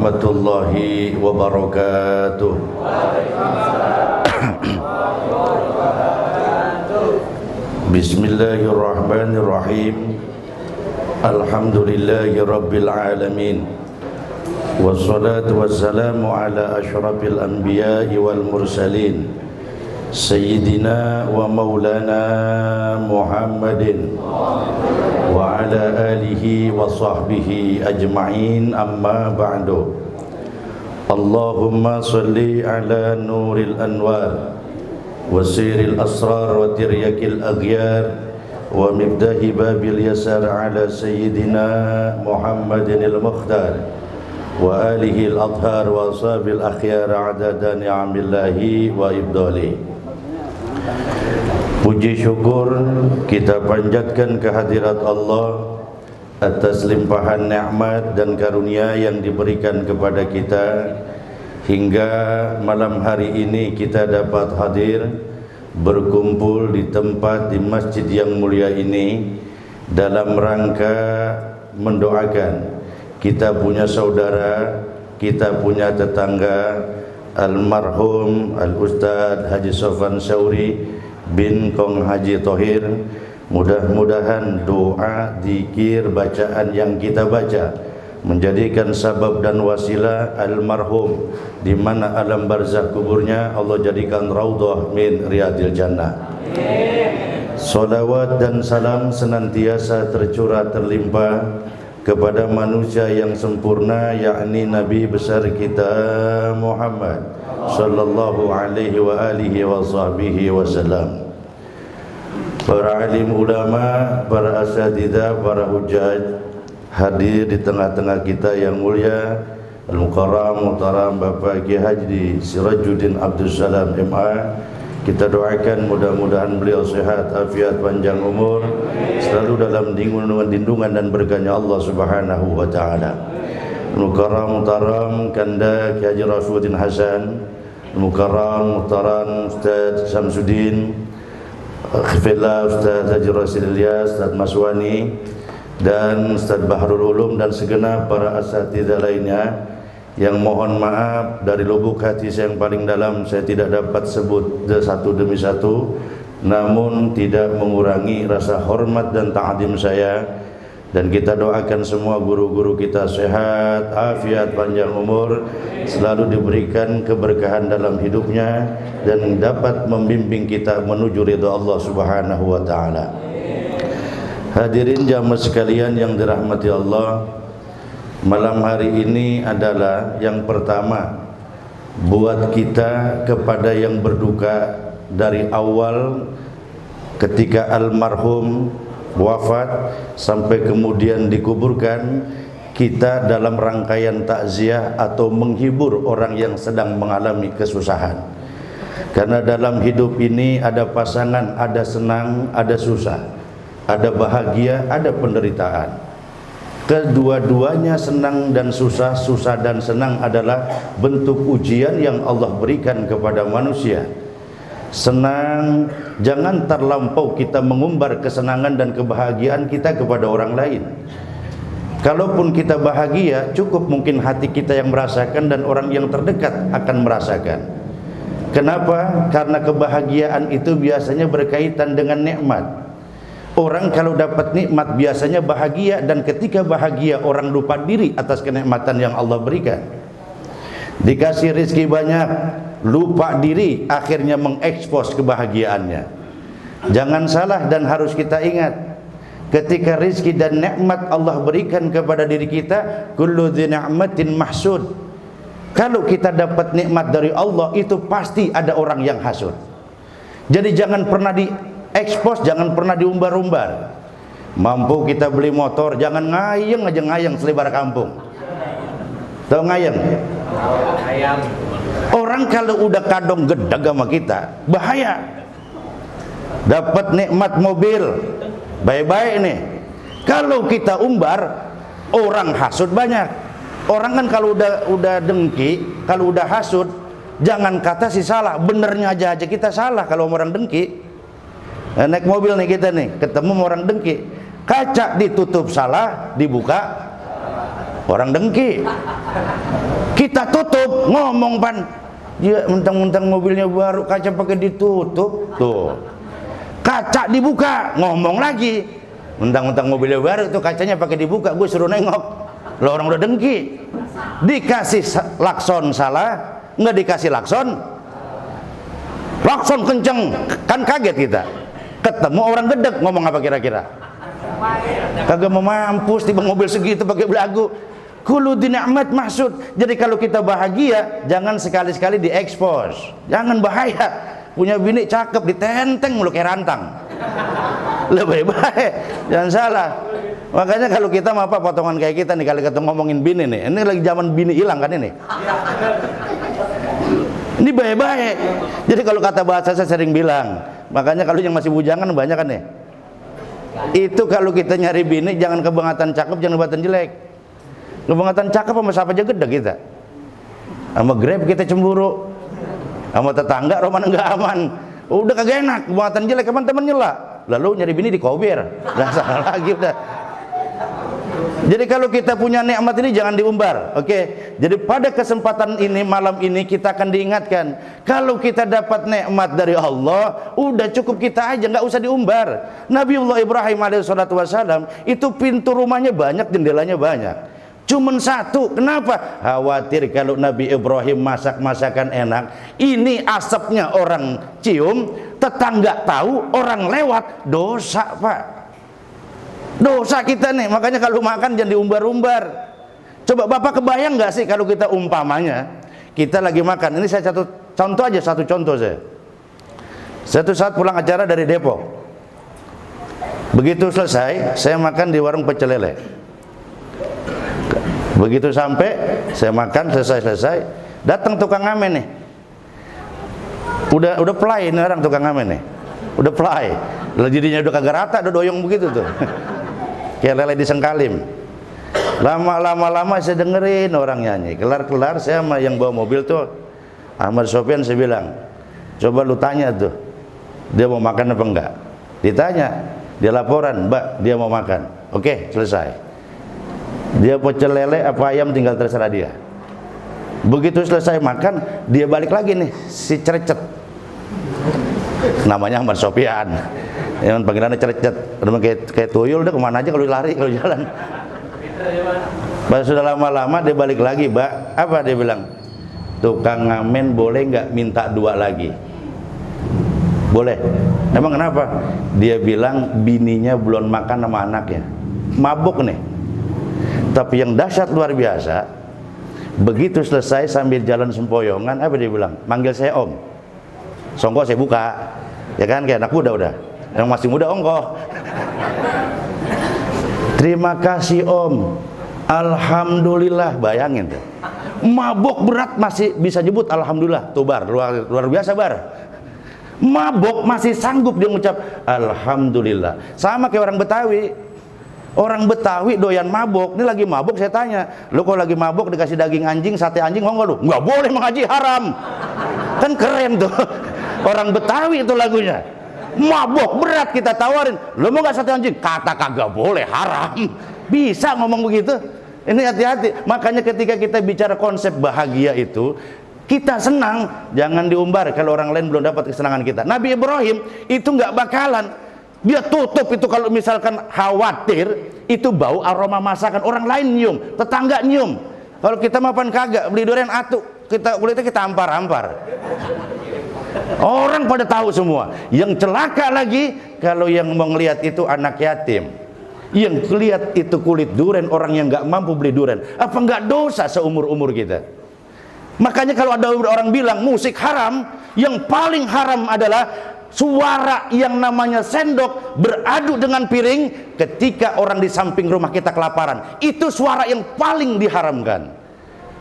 warahmatullahi wabarakatuh. Bismillahirrahmanirrahim. Alhamdulillahi rabbil alamin. Wassalatu wassalamu ala asyrafil anbiya'i wal mursalin Sayyidina wa maulana Muhammadin wa ala alihi wa sahbihi ajma'in, amma ba'du. Allahumma salli ala nuril anwar wa siril asrar wa tiryakil aghyar wa miftahi babil yasar ala Sayyidina Muhammadin al-Mukhtar wa alihi al-adhar wa ashabil akhyar adada ni'amillahi wa ibdali. Puji syukur kita panjatkan kehadirat Allah atas limpahan nikmat dan karunia yang diberikan kepada kita, hingga malam hari ini kita dapat hadir berkumpul di tempat di masjid yang mulia ini dalam rangka mendoakan kita punya saudara, kita punya tetangga, almarhum Al-Ustadz Haji Sofwan Sauri bin Kong Haji Thohir. Mudah-mudahan doa, zikir, bacaan yang kita baca menjadikan sabab dan wasilah almarhum di mana alam barzakh kuburnya Allah jadikan raudhah min riyadil jannah. Salawat dan salam senantiasa tercurah terlimpah kepada manusia yang sempurna, yakni Nabi besar kita Muhammad sallallahu alaihi wa alihi wa sahbihi wasallam. Para alim ulama, para asatidzah, para hujjaj hadir di tengah-tengah kita yang mulia, Al-Mukarram Muhtaram Bapak Kiai Haji Sirajuddin Abdul Salam MA. Kita doakan mudah-mudahan beliau sehat, afiat, panjang umur, selalu dalam lindungan dan berkahnya Allah Subhanahu wa taala. Al-Mukarram Muhtaram Kanda Kiai Haji Rafiuddin Hasan, Al-Mukarram Muhtaram Ustaz Samsudin, Khifillah Ustaz Haji Rasul Ilyas, Ustaz Maswani, dan Ustaz Bahrul Ulum dan segenap para asatidzah lainnya yang mohon maaf dari lubuk hati saya yang paling dalam saya tidak dapat sebut satu demi satu, namun tidak mengurangi rasa hormat dan ta'zim saya. Dan kita doakan semua guru-guru kita sehat, afiat, panjang umur, selalu diberikan keberkahan dalam hidupnya dan dapat membimbing kita menuju ridha Allah Subhanahu wa taala. Hadirin jamaah sekalian yang dirahmati Allah, malam hari ini adalah yang pertama buat kita kepada yang berduka dari awal ketika almarhum wafat sampai kemudian dikuburkan. Kita dalam rangkaian takziah atau menghibur orang yang sedang mengalami kesusahan, karena dalam hidup ini ada pasangan, ada senang, ada susah, ada bahagia, ada penderitaan. Kedua-duanya senang dan susah, susah dan senang adalah bentuk ujian yang Allah berikan kepada manusia. Senang, jangan terlampau kita mengumbar kesenangan dan kebahagiaan kita kepada orang lain. Kalaupun kita bahagia, cukup mungkin hati kita yang merasakan dan orang yang terdekat akan merasakan. Kenapa? Karena kebahagiaan itu biasanya berkaitan dengan nikmat. Orang kalau dapat nikmat biasanya bahagia, dan ketika bahagia orang lupa diri atas kenikmatan yang Allah berikan. Dikasih rezeki banyak, lupa diri, akhirnya mengekspos kebahagiaannya. Jangan salah dan harus kita ingat, ketika rezeki dan nikmat Allah berikan kepada diri kita, kullu dzi ni'matin mahsud. Kalau kita dapat nikmat dari Allah, itu pasti ada orang yang hasud. Jadi jangan pernah diekspos, jangan pernah diumbar-umbar. Mampu kita beli motor, jangan ngayeng aja, ngayeng selebar kampung. Tahu ngayeng? Orang kalau udah kadong gedag sama kita, bahaya. Dapat nikmat mobil, baik-baik nih. Kalau kita umbar, orang hasud banyak. Orang kan kalau udah dengki, kalau udah hasud, jangan kata si salah, benernya aja kita salah kalau orang dengki. Naik mobil nih kita nih, ketemu orang dengki, kaca ditutup salah, dibuka Orang dengki. Kita tutup, ngomong pan. Ya mentang-mentang mobilnya baru, kaca pakai ditutup. Tuh. Kaca dibuka, ngomong lagi. Mentang-mentang mobilnya baru tuh kacanya pakai dibuka, gue suruh nengok. Lah orang udah dengki. Dikasih klakson salah, nggak dikasih klakson kenceng, kan kaget kita. Ketemu orang gedek, ngomong apa kira-kira? Kagak mau mampus tiba mobil segitu pakai belagu. Kulu di nikmat maksud. Jadi kalau kita bahagia, jangan sekali-sekali diekspos. Jangan bahaya. Punya bini cakep ditenteng mulu kayak rantang. Lebih baik, jangan salah. Makanya kalau kita apa potongan kayak kita nih, kali ketemu ngomongin bini nih. Ini lagi zaman bini hilang kan ini. Ini baik-baik. Jadi kalau kata bahasa saya sering bilang, makanya kalau yang masih bujangan banyak kan nih. Itu kalau kita nyari bini jangan kebangetan cakep, jangan kebangetan jelek. Kebangetan cakep sama siapa aja gede kita. Sama Grab kita cemburu. Sama tetangga roman enggak aman. Udah kagak enak, kebangetan jelek kapan temen nyela. Lalu nyari bini di kober. Lah salah lagi udah. Jadi kalau kita punya nikmat ini jangan diumbar, oke? Jadi pada kesempatan ini, malam ini kita akan diingatkan, kalau kita dapat nikmat dari Allah, udah cukup kita aja, nggak usah diumbar. Nabiullah Ibrahim alaihissalam itu pintu rumahnya banyak, jendelanya banyak. Cuman satu, kenapa? Khawatir kalau Nabi Ibrahim masak masakan enak, ini asapnya orang cium, tetangga tahu, orang lewat, dosa pak. Dosa kita nih, makanya kalau makan jangan diumbar-umbar. Coba Bapak kebayang nggak sih kalau kita umpamanya kita lagi makan, ini saya satu contoh saya. Satu saat pulang acara dari Depok, begitu selesai saya makan di warung pecel lele. Begitu sampai saya makan selesai, datang tukang ngamen nih. Udah play ini orang tukang ngamen nih. Udah play. Lah jadinya udah kagak rata, udah doyong begitu tuh. Kayak lele disengkalim. Lama-lama saya dengerin orang nyanyi. Kelar saya sama yang bawa mobil tuh Ahmad Sofyan, saya bilang, coba lu tanya tuh, dia mau makan apa enggak? Ditanya, dia laporan, Mbak, dia mau makan. Oke, selesai. Dia pecel lele apa ayam tinggal terserah dia. Begitu selesai makan, dia balik lagi nih, si Cerecet. Namanya Ahmad Sofyan. Yang panggilannya Cerecet. Kayak tuyul udah kemana aja kalau lari, kalau jalan. Pas sudah lama-lama dia balik lagi, Mbak. Apa dia bilang? Tukang ngamen boleh nggak minta 2 lagi? Boleh. Emang kenapa? Dia bilang bininya belum makan sama anaknya. Mabuk nih. Tapi yang dahsyat luar biasa, begitu selesai sambil jalan sempoyongan, apa dia bilang? Manggil saya Om. Songko saya buka. Ya kan, kayak anak muda udah. Yang masih muda ongkoh. Terima kasih Om. Alhamdulillah, bayangin tuh. Mabok berat masih bisa nyebut alhamdulillah. Tuh bar, luar biasa bar. Mabok masih sanggup dia ngucap alhamdulillah. Sama kayak orang Betawi. Orang Betawi doyan mabok. Ini lagi mabok, saya tanya, lu kalau lagi mabok dikasih daging anjing, sate anjing mau nggak lu? Nggak boleh mengaji, haram. Kan keren tuh. Orang Betawi itu lagunya. Mabok berat kita tawarin, lu mau nggak sate anjing? Kata kagak boleh, haram. Bisa ngomong begitu. Ini hati-hati. Makanya ketika kita bicara konsep bahagia itu, kita senang, jangan diumbar kalau orang lain belum dapat kesenangan kita. Nabi Ibrahim itu nggak bakalan, dia tutup itu kalau misalkan khawatir itu bau aroma masakan orang lain nyium, tetangga nyium. Kalau kita mapan kagak beli durian atu, kulitnya kita ampar-ampar. Orang pada tahu semua. Yang celaka lagi kalau yang mau ngelihat itu anak yatim, yang lihat itu kulit durian orang yang nggak mampu beli durian. Apa nggak dosa seumur-umur kita? Makanya kalau ada orang bilang musik haram, yang paling haram adalah suara yang namanya sendok beradu dengan piring ketika orang di samping rumah kita kelaparan. Itu suara yang paling diharamkan.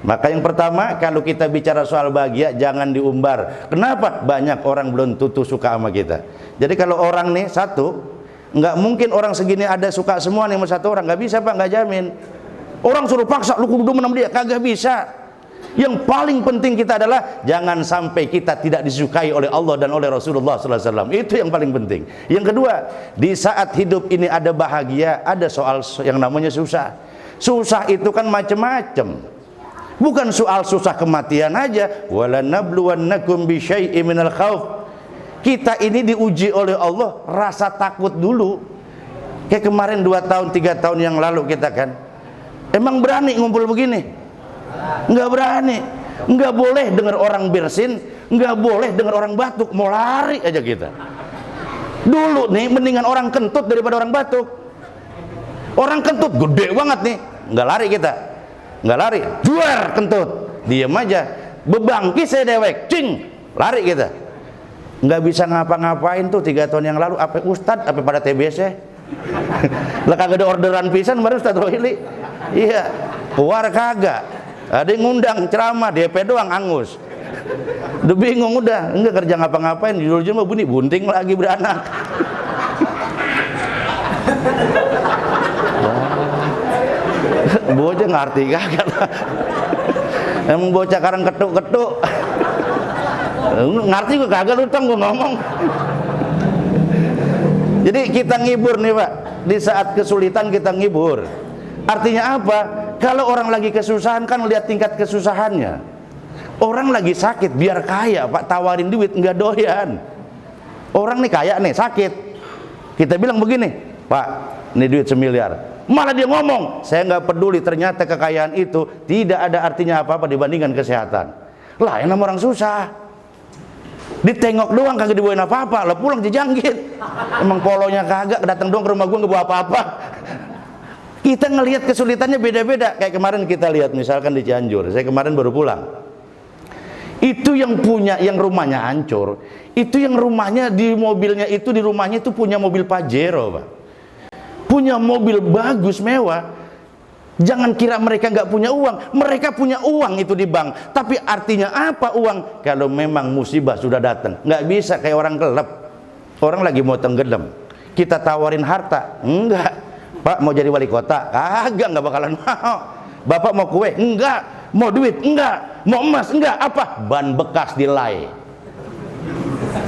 Maka yang pertama, kalau kita bicara soal bahagia jangan diumbar. Kenapa? Banyak orang belum tentu suka sama kita. Jadi kalau orang nih satu, nggak mungkin orang segini ada suka semua nih sama satu orang. Nggak bisa Pak, nggak jamin. Orang suruh paksa, lu kudu demen sama dia, kagak bisa. Yang paling penting kita adalah jangan sampai kita tidak disukai oleh Allah dan oleh Rasulullah SAW. Itu yang paling penting. Yang kedua, di saat hidup ini ada bahagia, ada soal yang namanya susah. Susah itu kan macam-macam. Bukan soal susah kematian aja. Wala nabluwannakum bisyai'im minal khauf. Kita ini diuji oleh Allah rasa takut dulu. Kayak kemarin 2 tahun 3 tahun yang lalu kita kan, emang berani ngumpul begini? Enggak berani. Enggak boleh dengar orang bersin, enggak boleh dengar orang batuk, mau lari aja kita. Dulu nih mendingan orang kentut daripada orang batuk. Orang kentut gede banget nih, enggak lari kita. Enggak lari, juar kentut. Diam aja. Bebangkis saya dewek, cing, lari kita. Enggak bisa ngapa-ngapain tuh 3 tahun yang lalu. Apa Ustad, apa pada TBC? Lah kagak ada orderan pisan kemarin Ustad Rohili. Iya, keluar kagak. Ada yang ngundang ceramah, DP doang angus. Udah bingung udah, enggak kerja ngapa-ngapain. Jujur mah bunyi bunting lagi beranak. Bocah ngerti kagak. Emang bocah karang ketuk-ketuk. Ngerti gue kagak lu tang gue ngomong. Jadi kita ngibur nih Pak, di saat kesulitan kita ngibur. Artinya apa? Kalau orang lagi kesusahan kan lihat tingkat kesusahannya. Orang lagi sakit biar kaya Pak, tawarin duit nggak doyan. Orang nih kaya nih sakit, kita bilang begini, Pak, ini duit 1 miliar. Malah dia ngomong, saya nggak peduli, ternyata kekayaan itu tidak ada artinya apa-apa dibandingkan kesehatan. Lah yang nama orang susah, ditengok doang kagak dibawain apa-apa, lah pulang dijanggit. Emang polonya kagak, datang doang ke rumah gua nggak bawa apa-apa. Kita ngelihat kesulitannya beda-beda. Kayak kemarin kita lihat misalkan di Cianjur, saya kemarin baru pulang. Itu yang punya, yang rumahnya hancur, itu yang rumahnya di mobilnya itu, di rumahnya itu punya mobil Pajero Pak, punya mobil bagus mewah. Jangan kira mereka nggak punya uang, mereka punya uang itu di bank. Tapi artinya apa uang? Kalau memang musibah sudah datang, nggak bisa kayak orang kelep. Orang lagi mau tenggelam, kita tawarin harta, enggak. Pak mau jadi wali kota, kagak, nggak bakalan mau. Bapak mau kue, enggak. Mau duit, enggak. Mau emas, enggak. Apa? Ban bekas dilai.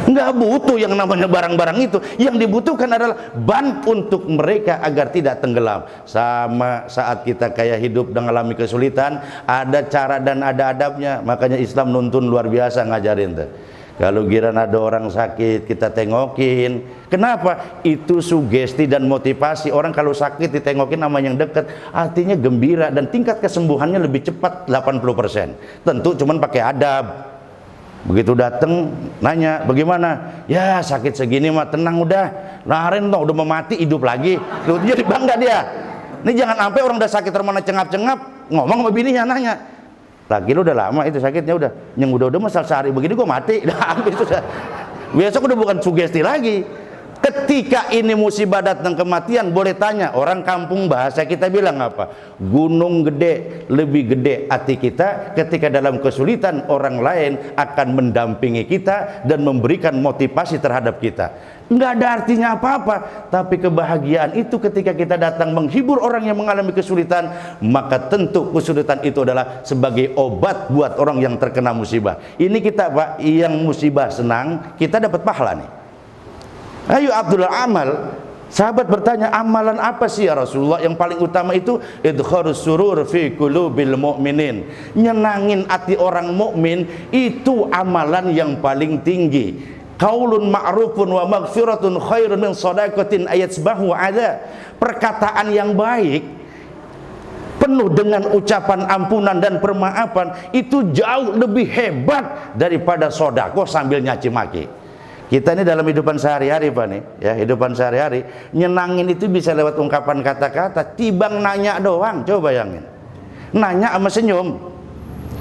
Enggak butuh yang namanya barang-barang itu. Yang dibutuhkan adalah ban untuk mereka agar tidak tenggelam. Sama saat kita kayak hidup dan mengalami kesulitan, ada cara dan ada adabnya. Makanya Islam nuntun luar biasa ngajarin tuh. Kalau giran ada orang sakit, kita tengokin. Kenapa? Itu sugesti dan motivasi. Orang kalau sakit ditengokin sama yang dekat, artinya gembira dan tingkat kesembuhannya lebih cepat 80%. Tentu cuman pakai adab. Begitu datang nanya, bagaimana? Ya sakit segini mah tenang udah. Laren toh udah mau mati hidup lagi. Tuh jadi bangga dia. Ini jangan sampai orang udah sakit termana cengap-cengap ngomong sama bininya nanya. Lagi lu udah lama itu sakitnya udah, yang udah masal sehari begini gua mati, udah habis sudah. Besok udah bukan sugesti lagi. Ketika ini musibah datang kematian, boleh tanya orang kampung bahasa kita bilang apa? Gunung gede, lebih gede hati kita ketika dalam kesulitan orang lain akan mendampingi kita dan memberikan motivasi terhadap kita. Nggak ada artinya apa-apa, tapi kebahagiaan itu ketika kita datang menghibur orang yang mengalami kesulitan, maka tentu kesulitan itu adalah sebagai obat buat orang yang terkena musibah. Ini kita Pak, yang musibah senang, kita dapat pahala nih. Ayo Abdullah amal. Sahabat bertanya, amalan apa sih ya Rasulullah yang paling utama? Itu idkharus surur fi qulubil mu'minin. Nyenangin hati orang mukmin itu amalan yang paling tinggi. Qaulun ma'rufun wa maghfiratun khairun min shadaqatin ayatsbahu ada. Perkataan yang baik penuh dengan ucapan ampunan dan permaafan itu jauh lebih hebat daripada sedekah sambil nyaci maki. Kita ini dalam hidupan sehari-hari Pak nih, ya, hidupan sehari-hari nyenangin itu bisa lewat ungkapan kata-kata, tibang nanya doang. Coba bayangin, nanya sama senyum.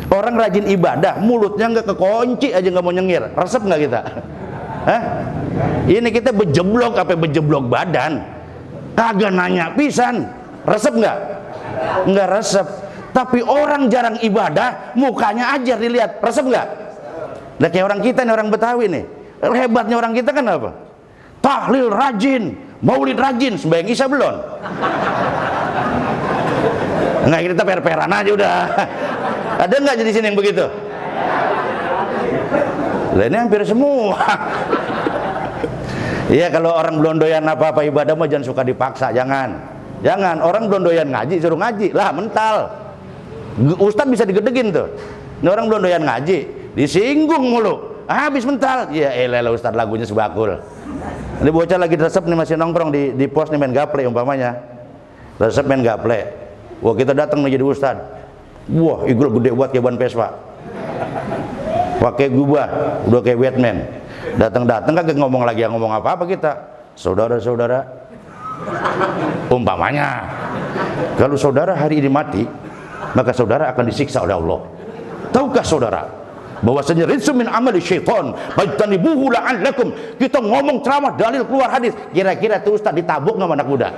Orang rajin ibadah, mulutnya nggak kekunci aja nggak mau nyengir, resep nggak kita? Hah? Ini kita bejeblok apa bejeblok badan, kagak nanya pisan, resep nggak? Nggak resep. Tapi orang jarang ibadah, mukanya aja dilihat, resep nggak? Nah kayak orang kita nih, orang Betawi nih. Hebatnya orang kita kan apa? Tahlil rajin, maulid rajin, sembahyang isya belum? Enggak, kita per-peran aja udah. Ada nggak jadi sini yang begitu? Lah ini hampir semua. Iya, kalau orang belum doyan apa-apa ibadah mah jangan suka dipaksa, jangan. Jangan, orang belum doyan ngaji suruh ngaji lah, mental. Ustadz bisa digedegin tuh. Ini orang belum doyan ngaji, disinggung mulu, habis mental. Ya elah Ustadz, lagunya sebakul. Ini bocah lagi resep nih, masih nongkrong di pos nih, main gaple umpamanya. Resep main gaple. Wah, kita datang nih jadi Ustadz. Wah, igul gede buat kayak ban Vespa. Pakai gubah, udah kayak Batman. Datang kagak ngomong lagi, ngomong apa-apa kita. Saudara-saudara, umpamanya, kalau saudara hari ini mati, maka saudara akan disiksa oleh Allah. Tahukah saudara bahwasanya rizqun min amali syaitan fajtanibuhu la'allakum. Kita ngomong ceramah, dalil keluar hadis, kira-kira tuh Ustaz ditabuk nggak anak muda?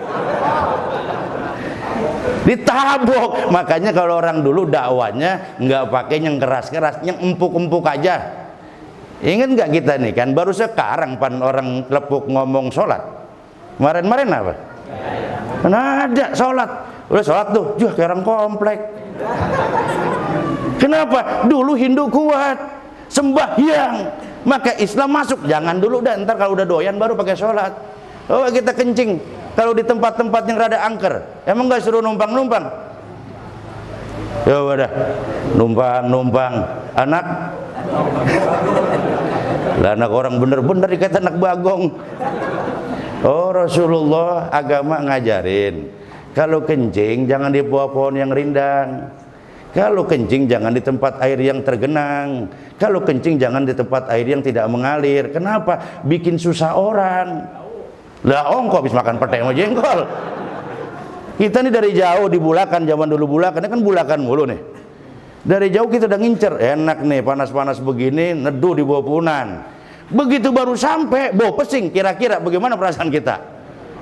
Ditabuk. Makanya kalau orang dulu dakwanya nggak pakai yang keras-keras, yang empuk-empuk aja. Ingat nggak kita nih kan baru sekarang pan orang lepuk ngomong sholat. Kemarin apa? Mana ada sholat? Udah sholat tuh, kayak orang komplek. Kenapa? Dulu Hindu kuat, sembahyang, maka Islam masuk. Jangan dulu dah, ntar kalau udah doyan baru pakai sholat. Oh, kita kencing kalau di tempat-tempat yang rada angker, emang nggak suruh numpang-numpang? Ya udah, numpang anak. Lah anak orang bener-bener dikata anak bagong. Oh, Rasulullah agama ngajarin kalau kencing jangan di bawah pohon yang rindang, kalau kencing jangan di tempat air yang tergenang, kalau kencing jangan di tempat air yang tidak mengalir. Kenapa? Bikin susah orang. Lah kok habis makan pete sama jengkol. Kita nih dari jauh di Bulakan, zaman dulu Bulakan kan Bulakan mulu nih. Dari jauh kita udah ngincer, enak nih panas-panas begini, neduh di bawah punan. Begitu baru sampai, bau pesing, kira-kira bagaimana perasaan kita?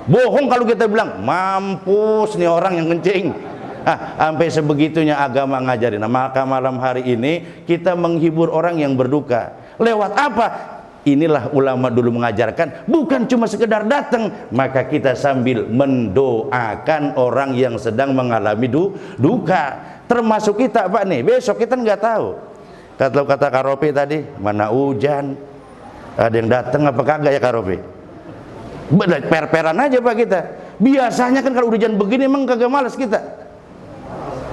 Bohong kalau kita bilang, mampus nih orang yang kencing. Sampai sebegitunya agama ngajarin. Nah, maka malam hari ini kita menghibur orang yang berduka. Lewat apa? Inilah ulama dulu mengajarkan, bukan cuma sekedar datang, maka kita sambil mendoakan orang yang sedang mengalami duka. Termasuk kita Pak nih, besok kita nggak tahu. Kata Kak Ropi tadi, mana hujan, ada yang datang apa kagak ya Kak Ropi? Per-peran aja Pak kita. Biasanya kan kalau hujan begini emang kagak malas kita.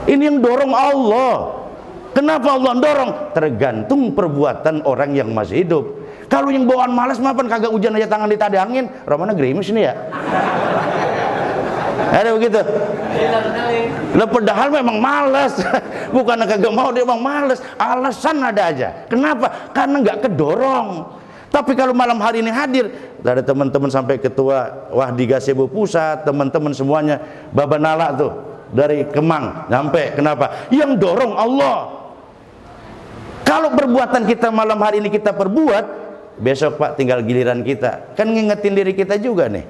Ini yang dorong Allah. Kenapa Allah dorong? Tergantung perbuatan orang yang masih hidup. Kalau yang bawaan malas mapan kagak hujan aja tangan ditadangin, romana gerimis ini ya. Ada begitu. Lah padahal memang malas. Bukan kagak mau, dia memang malas. Alasan ada aja. Kenapa? Karena nggak kedorong. Tapi kalau malam hari ini hadir, ada teman-teman sampai ketua Wahdi Gazebo Pusat, teman-teman semuanya, Baba Nala tuh dari Kemang nyampe. Kenapa? Yang dorong Allah. Kalau perbuatan kita malam hari ini kita perbuat, besok Pak tinggal giliran kita. Kan ngingetin diri kita juga nih.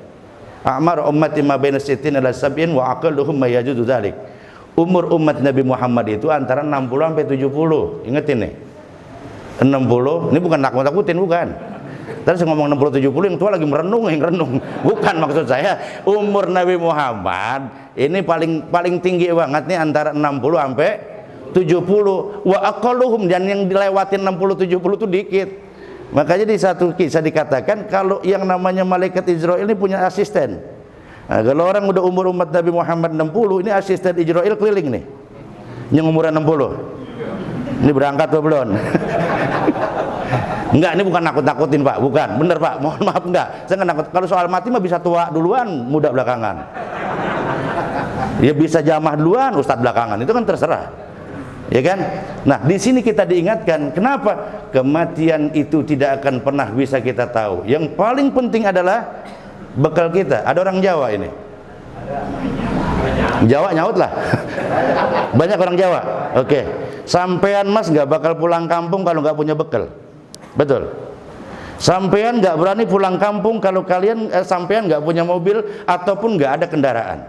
A'mar ummati ma baina sittin ila sab'in wa aqalluhum ma yajudu dzalik. Umur umat Nabi Muhammad itu antara 60 sampai 70. Ingetin nih. 60, ini bukan nakut-nakutin, bukan. Terus ngomong 60 70 yang tua lagi merenung. Bukan maksud saya. Umur Nabi Muhammad ini paling tinggi banget nih antara 60 sampai 70. Wa aqalluhum, dan yang dilewatin 60 70 itu dikit. Makanya di satu kisah dikatakan kalau yang namanya malaikat Israel ini punya asisten. Nah, kalau orang udah umur umat Nabi Muhammad 60, ini asisten Israel keliling nih. Yang umuran 60. Ini berangkat apa belum? Enggak, ini bukan nakut-nakutin Pak, bukan. Bener Pak, mohon maaf enggak. Saya enggak nakut. Kalau soal mati mah bisa tua duluan, muda belakangan. Ya bisa jamah duluan, ustadz belakangan. Itu kan terserah. Ya kan? Nah, di sini kita diingatkan, kenapa? Kematian itu tidak akan pernah bisa kita tahu. Yang paling penting adalah bekal kita. Ada orang Jawa ini. Jawa nyaut lah. Banyak orang Jawa. Oke. Sampean Mas nggak bakal pulang kampung kalau nggak punya bekal. Betul. Sampean nggak berani pulang kampung kalau kalian sampean nggak punya mobil ataupun nggak ada kendaraan.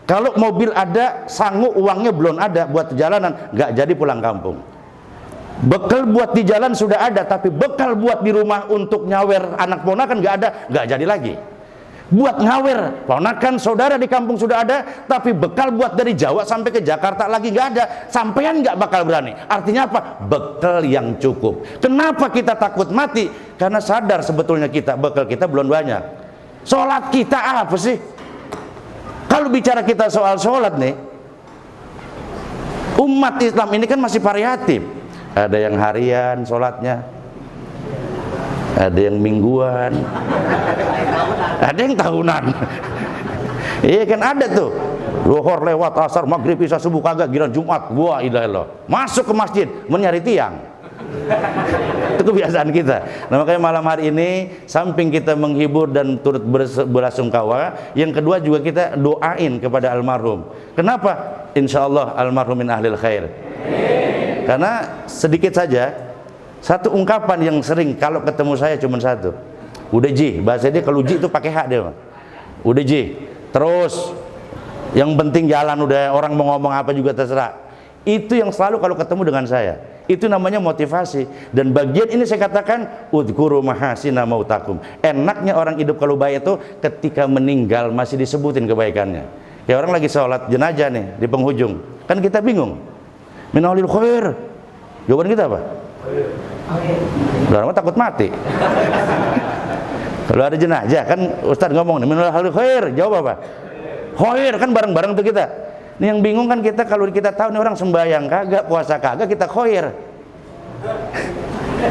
Kalau mobil ada, sanggup uangnya belum ada buat perjalanan, nggak jadi pulang kampung. Bekal buat di jalan sudah ada, tapi bekal buat di rumah untuk nyawer anak ponakan nggak ada, nggak jadi lagi. Buat nyawer ponakan saudara di kampung sudah ada, tapi bekal buat dari Jawa sampai ke Jakarta lagi nggak ada, sampean nggak bakal berani. Artinya apa? Bekal yang cukup. Kenapa kita takut mati? Karena sadar sebetulnya kita bekal kita belum banyak. Sholat kita apa sih? Kalau Kalau bicara kita soal sholat nih, umat Islam ini kan masih variatif. Ada yang harian sholatnya, ada yang mingguan, ada yang tahunan. Iya kan, ada tuh. Zuhur lewat, asar, maghrib, isya, subuh kagak, giliran Jumat, wah ilah masuk ke masjid mencari tiang. Itu kebiasaan kita. Nah, makanya malam hari ini samping kita menghibur dan turut berasungkawa, yang kedua juga kita doain kepada almarhum. Kenapa? Insya Allah almarhum min ahlil khair. Karena sedikit saja, satu ungkapan yang sering kalau ketemu saya cuma satu. Udah Ji, bahasa dia kalau Ji itu pakai hak dia, Bang. Udah Ji, terus yang penting jalan, udah orang mau ngomong apa juga terserah. Itu yang selalu kalau ketemu dengan saya. Itu namanya motivasi. Dan bagian ini saya katakan udhkuru mahasina mautakum. Enaknya orang hidup kalau baik itu ketika meninggal masih disebutin kebaikannya. Kayak orang lagi sholat jenazah nih di penghujung, kan kita bingung. Min ahlil khair. Jawaban kita apa? Orang takut mati. Kalau ada jenazah kan Ustaz ngomong nih min ahlil khair, jawab apa? Khair, kan bareng-bareng tuh kita. Ini yang bingung kan kita, kalau kita tahu nih orang sembahyang kagak, puasa kagak, kita khair.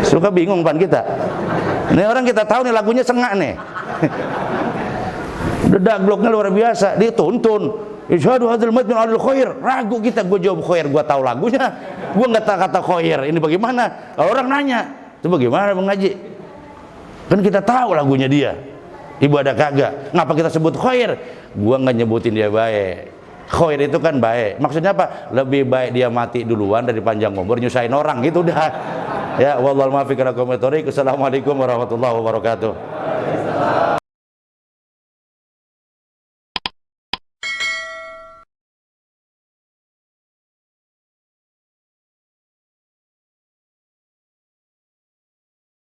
Suka bingung kan kita. Ini orang kita tahu nih lagunya sengak nih. Udah dagloknya luar biasa, dituntun. Isyhadu hadzal mayit min ahlil khair. Ragu kita, gue jawab khair, gue tahu lagunya. Gue enggak tahu kata khair. Ini bagaimana? Kalau orang nanya, itu bagaimana Bang Haji? Kan kita tahu lagunya dia. Ibadah kagak. Ngapa kita sebut khair? Gue enggak nyebutin dia baik. Khair itu kan baik. Maksudnya apa? Lebih baik dia mati duluan dari panjang umur nyusahin orang, gitu dah. Ya, wallahu muwaffiq ila aqwamit thoriq. Assalamualaikum warahmatullahi wabarakatuh.